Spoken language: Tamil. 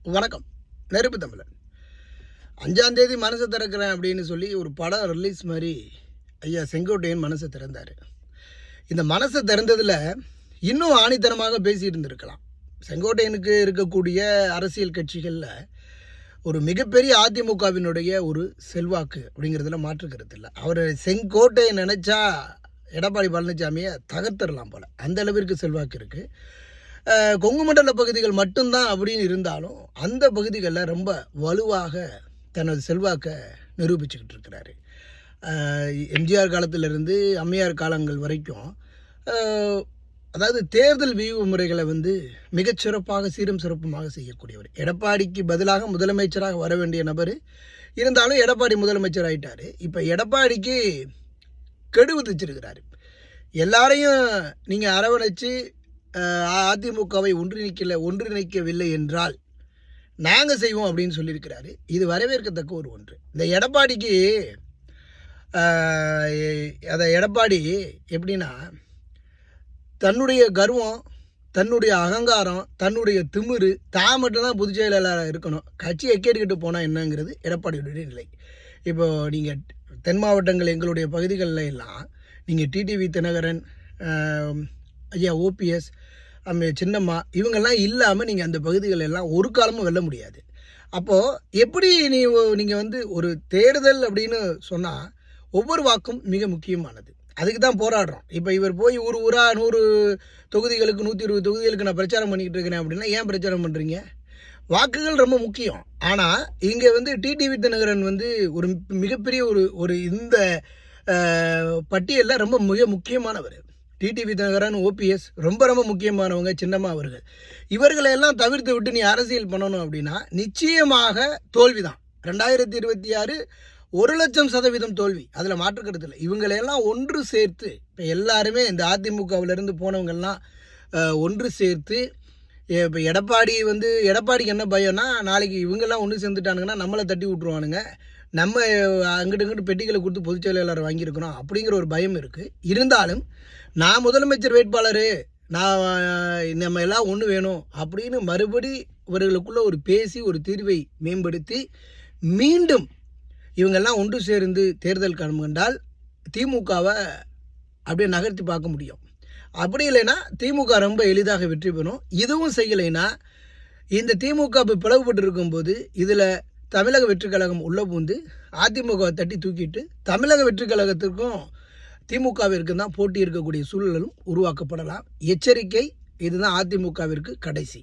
வணக்கம். நெருப்பு தமிழன். 5ஆம் தேதி மனசை திறக்கிறேன் அப்படின்னு சொல்லி ஒரு படம் ரிலீஸ் மாதிரி ஐயா செங்கோட்டையன் மனசை திறந்தார். இந்த மனசை திறந்ததில் இன்னும் ஆணித்தனமாக பேசிட்டு இருந்திருக்கலாம். செங்கோட்டையனுக்கு இருக்கக்கூடிய அரசியல் கட்சிகளில் ஒரு மிகப்பெரிய அதிமுகவினுடைய ஒரு செல்வாக்கு அப்படிங்கிறதுல மாற்றுக்கிறது இல்லை. அவர் செங்கோட்டையன் நினச்சா எடப்பாடி பழனிசாமியை தகர்த்தரலாம் போல், அந்த அளவிற்கு செல்வாக்கு இருக்குது. கொங்கு மண்டல பகுதிகள் மட்டும்தான் அப்படின்னு இருந்தாலும் அந்த பகுதிகளில் ரொம்ப வலுவாக தனது செல்வாக்கை நிரூபிச்சுக்கிட்டு இருக்கிறாரு. எம்ஜிஆர் காலத்திலிருந்து அம்மையார் காலங்கள் வரைக்கும் அதாவது தேர்தல் வியூக முறைகளை மிகச்சிறப்பாக சீரும் சிறப்புமாக செய்யக்கூடியவர். எடப்பாடிக்கு பதிலாக முதலமைச்சராக வர வேண்டிய நபர் இருந்தாலும் எடப்பாடி முதலமைச்சர் ஆகிட்டார். இப்போ எடப்பாடிக்கு கெடு விதிச்சிருக்கிறாரு. எல்லாரையும் நீங்கள் அரவணைச்சு அதிமுகவை ஒன்றிணைக்கவில்லை என்றால் நாங்கள் செய்வோம் அப்படின்னு சொல்லியிருக்கிறாரு. இது வரவேற்கத்தக்க ஒரு ஒன்று. இந்த எடப்பாடிக்கு எடப்பாடி எப்படின்னா, தன்னுடைய கர்வம், தன்னுடைய அகங்காரம், தன்னுடைய திமிரு, தான் மட்டும்தான் பொதுச் செயலாளராக இருக்கணும், கட்சியை கேட்டுக்கிட்டு போனால் என்னங்கிறது எடப்பாடியுடைய நிலை. இப்போ நீங்கள் தென் மாவட்டங்கள் எங்களுடைய பகுதிகளில் எல்லாம் நீங்கள் டிடிவி தினகரன், ஐயா ஓபிஎஸ், சின்னம்மா இவங்கெல்லாம் இல்லாமல் நீங்கள் அந்த பகுதிகள் எல்லாம் ஒரு காலமும் வெல்ல முடியாது. அப்போது எப்படி நீங்கள் ஒரு தேர்தல் அப்படின்னு சொன்னால் ஒவ்வொரு வாக்கும் மிக முக்கியமானது. அதுக்கு தான் போராடுறோம். இப்போ இவர் போய் ஊராக 100 தொகுதிகளுக்கு 120 தொகுதிகளுக்கு நான் பிரச்சாரம் பண்ணிக்கிட்டு இருக்கிறேன் அப்படின்னா ஏன் பிரச்சாரம் பண்ணுறீங்க? வாக்குகள் ரொம்ப முக்கியம். ஆனால் இங்கே டிடிவி தினகரன் ஒரு மிகப்பெரிய ஒரு இந்த பட்டியலில் ரொம்ப மிக முக்கியமானவர். டிடிவி தினகரன், ஓபிஎஸ் ரொம்ப ரொம்ப முக்கியமானவங்க, சின்னம்மா அவர்கள். இவர்களையெல்லாம் தவிர்த்து விட்டு நீ அரசியல் பண்ணணும் அப்படின்னா நிச்சயமாக தோல்வி தான். 2026 1,00,000% தோல்வி, அதில் மாற்றுக்கிறது இல்லை. இவங்களையெல்லாம் ஒன்று சேர்த்து இப்போ எல்லாருமே இந்த அதிமுகவிலேருந்து போனவங்கெல்லாம் ஒன்று சேர்த்து இப்போ எடப்பாடிக்கு என்ன பயம்னா, நாளைக்கு இவங்கெல்லாம் ஒன்று சேர்ந்துட்டானுங்கன்னா நம்மளை தட்டி விட்ருவானுங்க, நம்ம அங்கிட்டு பெட்டிகளை கொடுத்து பொதுச் செயலாளர் வாங்கியிருக்கிறோம் அப்படிங்கிற ஒரு பயம் இருக்குது. இருந்தாலும் நான் முதலமைச்சர் வேட்பாளர், நம்ம எல்லாம் ஒன்று வேணும் அப்படின்னு மறுபடி இவர்களுக்குள்ளே ஒரு பேசி ஒரு தீர்வை மேம்படுத்தி மீண்டும் இவங்கெல்லாம் ஒன்று சேர்ந்து தேர்தல் கண்டால் திமுகவை அப்படியே நகர்த்தி பார்க்க முடியும். அப்படி இல்லைன்னா திமுக ரொம்ப எளிதாக வெற்றி பெறும். இதுவும் செய்யலைன்னா இந்த திமுக பிளவுபட்டு இருக்கும்போது இதில் தமிழக வெற்றிக் கழகம் உள்ள பூந்து அதிமுகவை தட்டி தூக்கிட்டு தமிழக வெற்றிக் கழகத்திற்கும் திமுகவிற்கு தான் போட்டி இருக்கக்கூடிய சூழலும் உருவாக்கப்படலாம். எச்சரிக்கை, இதுதான் அதிமுகவிற்கு கடைசி.